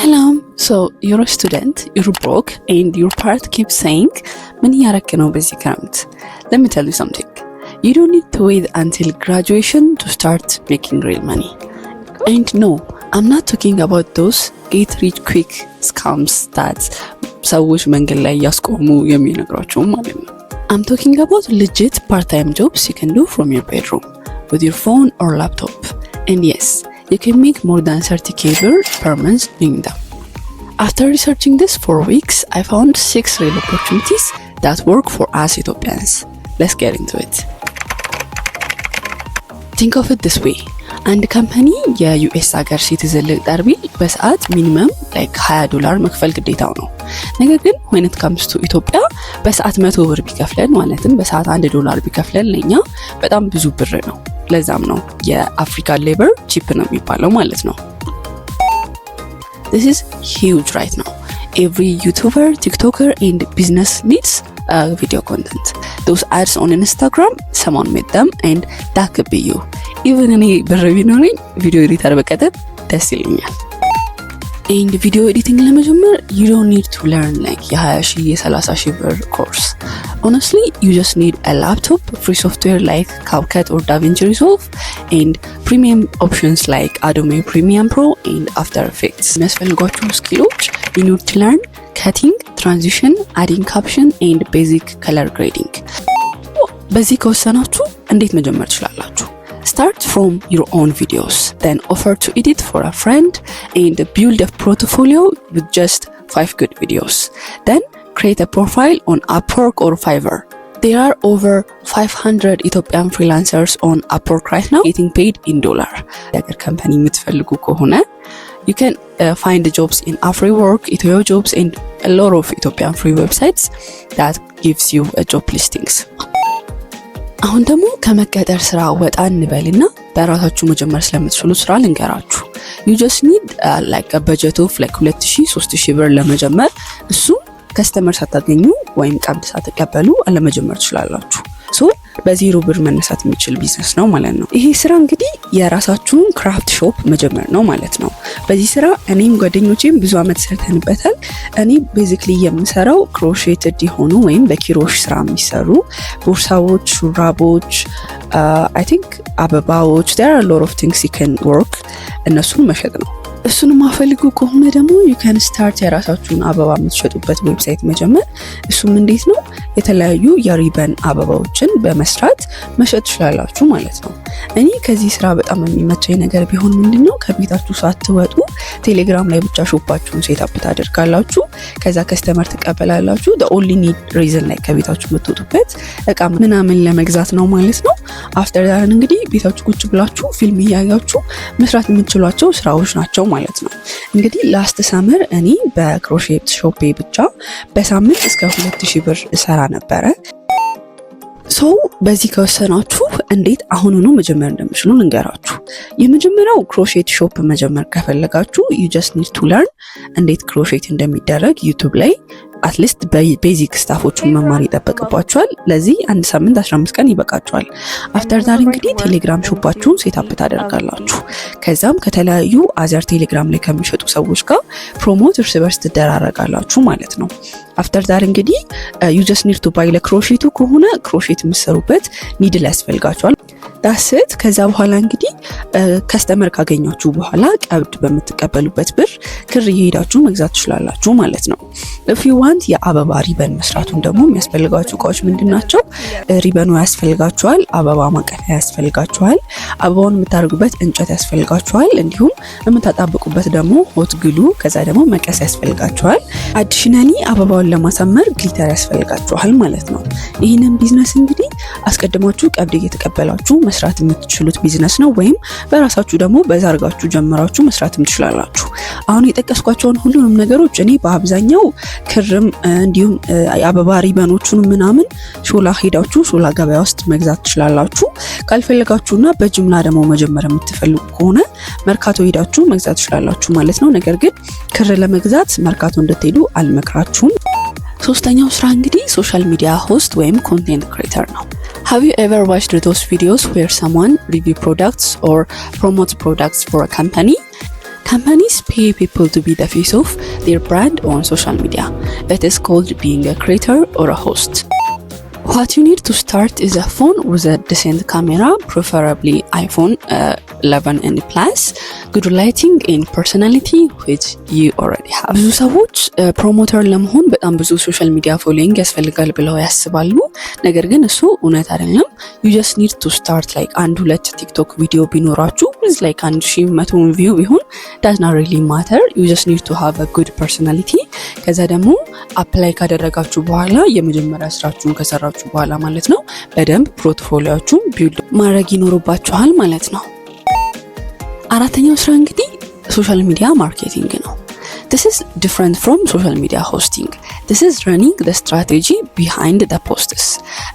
ሰላም so you're a student, you're broke and your part keeps saying ምን ያረክ ነው በዚህ ክረምት? Let me tell you something. You don't need to wait until graduation to start making real money. And no, I'm not talking about those get rich quick scams that ሰዎች መንገድ ላይ ያስቆሙ የሚነግሯቸው ማለት ነው. I'm talking about legit part-time jobs you can do from your bedroom with your phone or laptop. And yes, you can make more than 30k per month doing them. After researching this for weeks, I found 6 real opportunities that work for us Ethiopians. Let's get into it. Think of it this way. አንድ ካምፓኒ የዩኤስ ሀገር ሲቲዝን ሊቀጠር ቢል በሰዓት ሚኒመም like $20 መክፈል ግዴታው ነው። ነገር ግን when it comes to ኢትዮጵያ በሰዓት 100 ብር ቢከፍለን ማለትም በሰዓት $1 ቢከፍለን ለኛ በጣም ብዙ ብር ነው። ለዛም ነው የአፍሪካን ሌበር ቺፕ ነው የሚባለው ማለት ነው። This is huge right now. Every YouTuber, TikToker and business needs video content. Those ads on Instagram, someone made them and that could be you. Even any ብር ቢኖረኝ ቪዲዮ ኤዲተር በቀጥታ ደስ ይለኛል። And video editing ለመጀመር you don't need to learn like የ20,000 የ30,000 ብር course. Honestly, you just need a laptop, free software like CapCut or DaVinci Resolve, and premium options like Adobe Premiere Pro and After Effects. የሚያስፈልጓችሁ ስኪሎች you need to learn cutting, transition, adding caption and basic color grading. በዚህ ከወሰናችሁ እንዴት መጀመር ትችላላችሁ? Start from your own videos, then offer to edit for a friend and build a portfolio with just 5 good videos. Then create a profile on Upwork or Fiverr. There are over 500 Ethiopian freelancers on Upwork right now getting paid in dollar. Your company የምትፈልጉ ከሆነ you can find the jobs in Afreework, Ethio Jobs and a lot of Ethiopian free websites that gives you job listings. አሁን ደግሞ ከመቀጠር ስራ ወጣ እንበልና በራሳችሁ መጀመር ስለምትችሉ ስራ ልንገራችሁ። You just need like a budget of like 2,000-3,000 ብር ለመጀመር እሱ ከስተመር ሳታገኙ ወይም ቀብድ ሳትቀበሉ ለመጀመር ትችላላችሁ። ሶ በዜሮ ብር መነሳት የሚችል ቢዝነስ ነው ማለት ነው። ይሄ ስራ እንግዲህ የራሳችሁን ክራፍት ሾፕ መጀመር ነው ማለት ነው። በዚህ ስራ እኔም ጓደኞቼም ብዙ አመት ሰርተንበታል። እኔ ቤዚክሊ የምሰራው ክሮሼትድ የሆኑ ወይም በኪሮሽ ስራ የሚሰሩ ቦርሳዎች፣ ሹራቦች፣ I think አበባዎች there are a lot of things you can work እነሱን መሸጥ ነው። እሱን ማፈልጉ ከሆነ ደግሞ you can start የራሳችሁን አበባ የምትሸጡበት ዌብሳይት መጀመር። እሱም እንዴት ነው? የተለያዩ የሪበን አበባዎችን በመስራት መሸጥ ትችላላችሁ ማለት ነው። እኔ ከዚህ ስራ በጣም የሚመቸኝ ነገር ቢሆን ምንድነው ከቤታችሁ ሳትወጡ ቴሌግራም ላይ ብቻ ሾፓችሁን ሴት አፕ ታደርጋላችሁ። ከዛ ከስተመር ትቀበላላችሁ። the only need reason ላይ ከቤታችሁ የምትወጡበት እቃ ምናምን ለመግዛት ነው ማለት ነው። after that እንግዲህ ቤታችሁ ቁጭ ብላችሁ ፊልም እያያችሁ መስራት የምትችሏቸው ስራዎች ናቸው ማለት ነው። እንግዲህ ላስት ሰመር እኔ በክሮሼት ሾፔ ብቻ በሳምንት እስከ 2,000 ብር እሰራ ነበረ። ሶ በዚህ ከወሰናችሁ እንዴት አሁኑኑ መጀመር እንደምትችሉ ልንገራችሁ። የመጀመሪያው ክሮሼት ሾፕ መጀመር ከፈለጋችሁ you just need to learn እንዴት ክሮሼት እንደሚደረግ YouTube ላይ አትሊስት ቤዚክ ስታፎቹን መማር ይጠበቅባችኋል። ለዚህ አንድ ሳምንት 15 ቀን ይበቃችኋል። አፍተር ዳት እንግዲህ ቴሌግራም ሾፓችሁን ሴት አፕ ታደርጋላችሁ። ከዛም ከተለያዩ አዘር ቴሌግራም ላይ ከሚሸጡ ሰዎች ጋር ፕሮሞት እርስ በርስ ትደራረጋላችሁ ማለት ነው። አፍተር ዳት እንግዲህ you just need to buy ለክሮሼቱ ከሆነ ክሮሼት የምትሰሩበት ኒድል ያስፈልጋችኋል። ዳስት ከዛ በኋላ እንግዲህ ከስተመር ካገኛችሁ በኋላ ቀብድ በምትቀበሉበት ብር ክር እየሄዳችሁ መግዛት ትችላላችሁ ማለት ነው። if you want የአበባ ሪበን መስራቱን ደግሞ የሚያስፈልጋችሁ እቃዎች ምንድናቸው? ሪበኑ ያስፈልጋችኋል፣ አበባ ማቀፊያ ያስፈልጋችኋል፣ አበባውን የምታደርጉበት እንጨት ያስፈልጋችኋል፣ እንዲሁም የምታጣብቁበት ደግሞ ሆት ግሉ፣ ከዛ ደግሞ መቀስ ያስፈልጋችኋል። አዲሽናሊ አበባውን ለማሳመር ግሊተር ያስፈልጋችኋል ማለት ነው። ይህንን ቢዝነስ እንግዲህ አስቀድማችሁ ቀብድ እየተቀበላችሁ መስራት የምትችሉት ቢዝነስ ነው። ወይም በራሳችሁ ደግሞ በዛ አድርጋችሁ ጀምራችሁ መስራትም ትችላላችሁ። አሁን የጠቀስኳቸውን ሁሉንም ነገሮች እኔ በአብዛኛው ክርም እንዲሁም አበባ ሪበኖቹን ምናምን ሾላ ሄዳችሁ ሾላ ገበያ ውስጥ መግዛት ትችላላችሁ። ካልፈለጋችሁና በጅምላ ደግሞ መጀመር የምትፈልጉ ከሆነ መርካቶ ሄዳችሁ መግዛት ትችላላችሁ ማለት ነው። ነገር ግን ክር ለመግዛት መርካቶ እንድትሄዱ አልመክራችሁም። ሶስተኛው ስራ እንግዲህ ሶሻል ሚዲያ ሆስት ወይም ኮንቴንት ክሬተር ነው። Have you ever watched those videos where someone review products or promote products for a company? Companies pay people to be the face of their brand on social media. It is called being a creator or a host. What you need to start is a phone with a decent camera, preferably iPhone 11 and plus, good lighting and personality which you already have. ብዙ ሰዎች ፕሮሞተር ለመሆን በጣም ብዙ ሶሻል ሚዲያ ፎሎዊንግ ያስፈልጋል ብለው ያስባሉ። ነገር ግን እሱ እውነት አይደለም። you just need to start like አንድ ሁለት ቲክቶክ ቪዲዮ ቢኖራችሁ with like 1100 ቪው ቢሆን does not really matter. You just need to have a good personality. ከዛ ደግሞ አፕላይ ካደረጋችሁ በኋላ የመጀመሪያ ስራችሁን ከሰራችሁ በኋላ ማለት ነው በደንብ ፖርትፎሊዮአችሁን ቢልድ ማድረግ ይኖርባችኋል ማለት ነው። አራተኛው ስራ እንግዲህ ሶሻል ሚዲያ ማርኬቲንግ ነው። This is different from social media hosting. This is running the strategy behind the posts.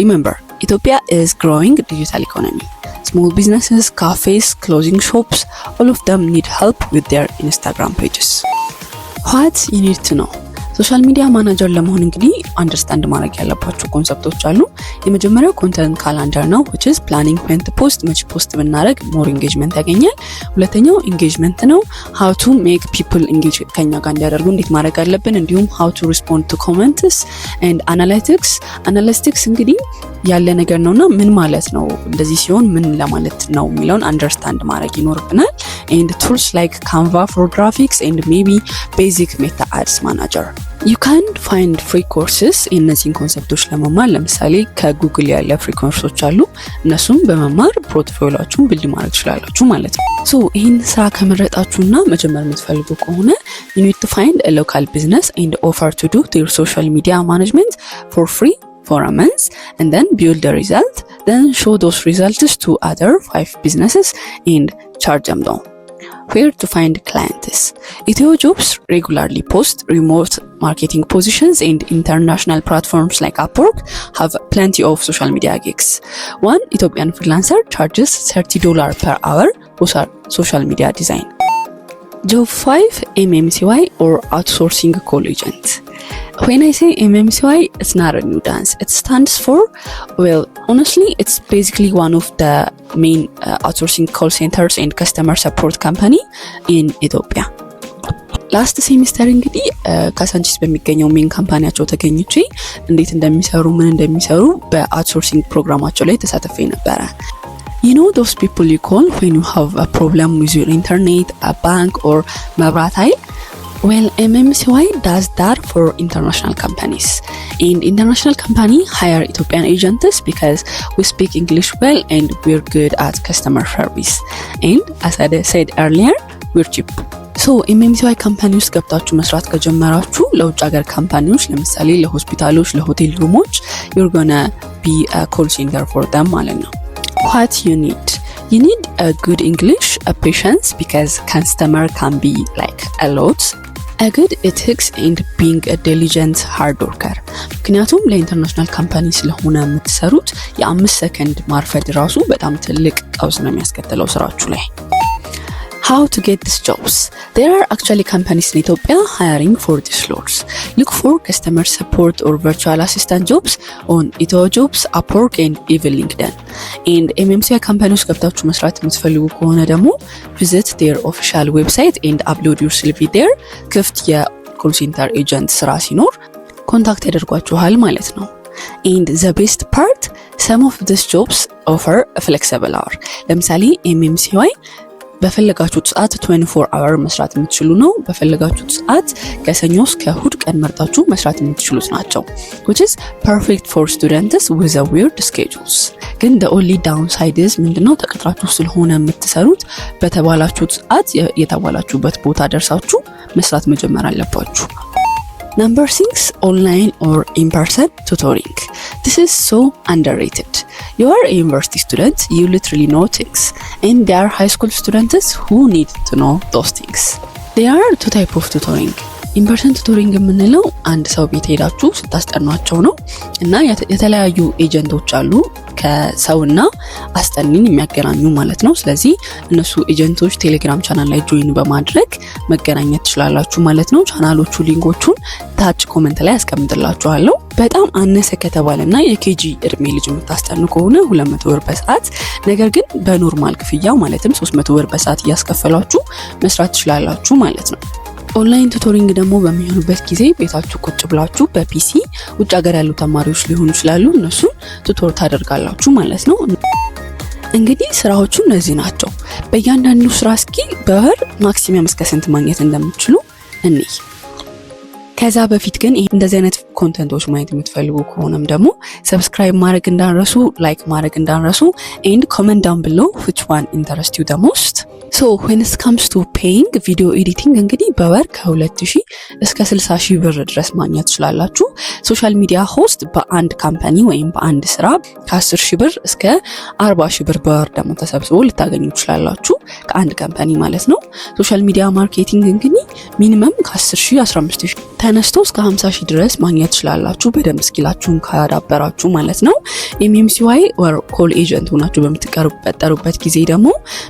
Remember, Ethiopia is growing digital economy. Small businesses, cafes, clothing shops, all of them need help with their Instagram pages. What you need to know. ሶሻል ሚዲያ ማናጀር ለመሆን እንግዲህ አንደርስታንድ ማድረግ ያለባችሁ ኮንሰፕቶች አሉ። የመጀመሪያው ኮንተንት ካላንደር ነው which is planning when to post መቼ ፖስት ብናደርግ ሞር ኢንጌጅመንት ያገኛል። ሁለተኛው ኢንጌጅመንት ነው how to make people engage ከኛ ጋር እንዲያደርጉ እንዴት ማድረግ አለብን። እንዲሁም how to respond to comments and analytics እንግዲህ ያለ ነገር ነውና ምን ማለት ነው እንደዚህ ሲሆን ምን ለማለት ነው የሚለውን አንደርስታንድ ማድረግ ይኖርብናል። and tools like Canva for graphics and maybe basic meta ads manager. You can find free courses እነዚህን ኮንሰፕቶች ለመማር ለምሳሌ ከጉግል ያለ ፍሪ ኮርሶች አሉ። እነሱም በመማር ፖርትፎሊዮአችሁን ቢልድ ማድረግ ትችላላችሁ ማለት ነው። ሶ ይህን ስራ ከመረጣችሁና መጀመር የምትፈልጉ ከሆነ you need to find a local business and offer to do their social media management for free for a month and then build the result, then show those results to other 5 businesses and charge them down. Where to find clients? EthioJobs regularly post remote marketing positions and international platforms like Upwork have plenty of social media gigs. One Ethiopian freelancer charges $30 per hour for social media design. Job 5, MMCY or outsourcing call agent. When I say MMCY, it's not a new dance. It stands for, well, honestly, it's basically one of the main outsourcing call centers and customer support company in Ethiopia. ላስት ሴሚስተር እንግዲህ ካሳንቺስ በሚገኘው ሜን ካምፓኒያቸው ተገኝቼ እንዴት እንደሚሰሩ ምን እንደሚሰሩ በአውትሶርሲንግ ፕሮግራማቸው ላይ ተሳትፌ ነበረ። You know those people you call when you have a problem with your internet, a bank or መብራት ኃይል? Well, MMCY does that for international companies. And international company hire Ethiopian agents because we speak English well and we're good at customer service. And as I said earlier, we're cheap. So MMCY ካምፓኒ ውስጥ ገብታችሁ መስራት ከጀመራችሁ ለውጭ ሀገር ካምፓኒዎች ለምሳሌ ለሆስፒታሎች፣ ለሆቴል ሩሞች you're gonna be a call center for them ማለት ነው። What you need a good English, a patience because customer can be like a lot, a good ethics and being a diligent hard worker. ምክንያቱም ለኢንተርናሽናል ካምፓኒ ስለሆነ የምትሰሩት የ5 ሰከንድ ማርፈድ ራሱ በጣም ትልቅ ቀውስ ነው የሚያስከትለው ስራችሁ ላይ። How to get these jobs? There are actually companies in Ethiopia hiring for these roles. Look for customer support or virtual assistant jobs on EthioJobs, Upwork and even LinkedIn. And MMCY companies ገብታችሁ መስራት የምትፈልጉ ከሆነ ደግሞ visit their official website and upload your CV there. ክፍት የኮል ሴንተር ኤጀንት ስራ ሲኖር ኮንታክት ያደርጓችኋል ማለት ነው። And the best part, some of these jobs offer a flexible hour. ለምሳሌ MMCY በፈለጋችሁት ሰዓት 24 hour መስራት የምትችሉ ነው። በፈለጋችሁት ሰዓት ከሰኞ እስከ እሁድ ቀን መርጣችሁ መስራት የምትችሉት ናቸው which is perfect for students with a weird schedules. ግን the only downside is ምንድነው ተቀጥራችሁ ስለሆነ የምትሰሩት በተባላችሁት ሰዓት የተባላችሁበት ቦታ ደርሳችሁ መስራት መጀመር አለባችሁ። Number 6, online or in-person tutoring. This is so underrated. You are a university student, you literally know things. And there are high school students who need to know those things. There are 2 types of tutoring. In-person tutoring የምንለው አንድ ሰው ቤት ሄዳችሁ ስታስጠኗቸው ነው እና የተለያዩ ኤጀንቶች አሉ ከሰውና አስጠኒን የሚያገናኙ ማለት ነው። ስለዚህ እነሱ ኤጀንቶች ቴሌግራም ቻናል ላይ ጆይን በማድረግ መገናኘት ትችላላችሁ ማለት ነው። ቻናሎቹ ሊንኮቹን ታች ኮሜንት ላይ አስቀምጥላችኋለሁ። በጣም አነሰ ከተባለና የኬጂ እድሜ ልጅ የምታስጠኑ ከሆነ 200 ብር በሰዓት፣ ነገር ግን በኖርማል ክፍያው ማለትም 300 ብር በሰዓት እያስከፈላችሁ መስራት ትችላላችሁ ማለት ነው። ኦንላይን ቱቶሪንግ ደግሞ በሚሆኑበት ጊዜ ቤታችሁ ቁጭ ብላችሁ በፒሲ ውጭ ሀገር ያሉ ተማሪዎች ሊሆኑ ይችላሉ፣ እነሱን ቱቶር ታደርጋላችሁ ማለት ነው። እንግዲህ ስራዎቹ እነዚህ ናቸው። በእያንዳንዱ ስራ እስኪ በወር ማክሲመም እስከ ስንት ማግኘት እንደምትችሉ እንይ። ከዛ በፊት ግን እንደዚህ አይነት ኮንተንቶች ማየት የምትፈልጉ ከሆነም ደግሞ ሰብስክራይብ ማድረግ እንዳንረሱ፣ ላይክ ማድረግ እንዳንረሱ and comment down below which one interests you the most. So when it comes to paying video editing እንግዲህ በወር ከ2000 እስከ 60000 ብር ድረስ ማግኘት ትችላላችሁ። ሶሻል ሚዲያ ሆስት በአንድ ካምፓኒ ወይም በአንድ ስራ ከ10000 ብር እስከ 40000 ብር በወር ደግሞ ተሰብስቦ ልታገኙ ትችላላችሁ ከአንድ ካምፓኒ ማለት ነው። ሶሻል ሚዲያ ማርኬቲንግ እንግዲህ ሚኒመም ከ10000 15000 ተነስቶ እስከ 50000 ድረስ ማግኘት ትችላላችሁ በደንብ ስኪላችሁን ካዳበራችሁ ማለት ነው። MMCY or call agent ሆናችሁ በምትቀጠሩበት ጊዜ ደግሞ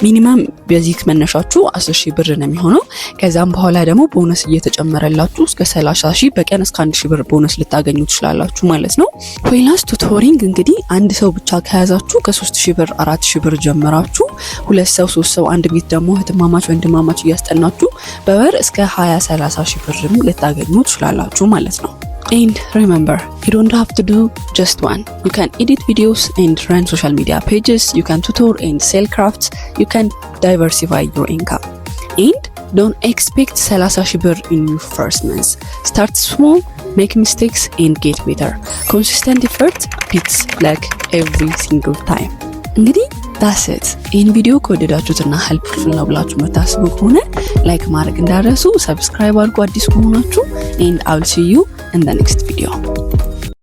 ሚኒመም ቤዚክ መነሻችሁ 10000 ብር ነው የሚሆነው። ከዛም በኋላ ደግሞ ቦነስ እየተጨመረላችሁ እስከ 30000 በቀን እስከ 1000 ብር ቦነስ ልታገኙ ትችላላችሁ ማለት ነው። ፍሪላንስ ቱቶሪንግ እንግዲህ አንድ ሰው ብቻ ከያዛችሁ ከ3000 ብር 4000 ብር ጀምራችሁ ሁለት ሰው ሶስት ሰው አንድ ቤት ደግሞ እህትማማች ወንድማማች እያስጠናችሁ በወር እስከ 20-30 ብር ልታገኙ ትችላላችሁ ማለት ነው። And remember, you don't have to do just one. You can edit videos and run social media pages. You can tutor and sell crafts. You can diversify your income. And don't expect 30,000 ብር in your first month. Start small, make mistakes and get better. Consistent effort beats luck every single time. እንግዲህ that's it. ይህን ቪዲዮ ከወደዳችሁትና ሄልፕፉል ነው ብላችሁ መታስቡ ከሆነ ላይክ ማድረግ እንዳትረሱ፣ ሰብስክራይብ አድርጉ አዲስ ከሆናችሁ and I'll see you in the next video.